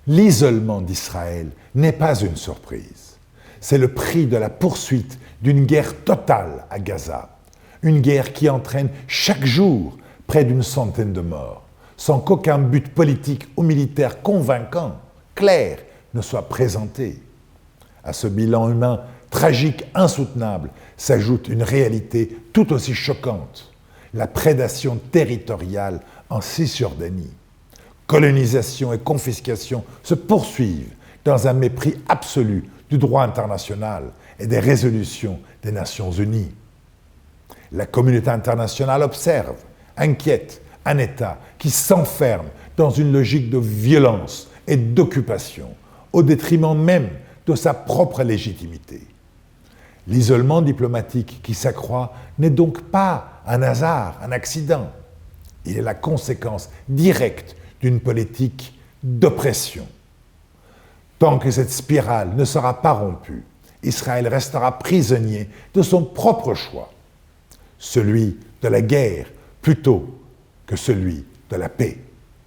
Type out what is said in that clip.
L'isolement d'Israël n'est pas une surprise. C'est le prix de la poursuite d'une guerre totale à Gaza, une guerre qui entraîne chaque jour près d'une centaine de morts, sans qu'aucun but politique ou militaire convaincant, clair, ne soit présenté. À ce bilan humain tragique, insoutenable, s'ajoute une réalité tout aussi choquante, la prédation territoriale en Cisjordanie. Colonisation et confiscation se poursuivent dans un mépris absolu du droit international et des résolutions des Nations Unies. La communauté internationale observe, inquiète, un État qui s'enferme dans une logique de violence et d'occupation, au détriment même de sa propre légitimité. L'isolement diplomatique qui s'accroît n'est donc pas un hasard, un accident. Il est la conséquence directe d'une politique d'oppression. Tant que cette spirale ne sera pas rompue, Israël restera prisonnier de son propre choix, celui de la guerre plutôt que celui de la paix.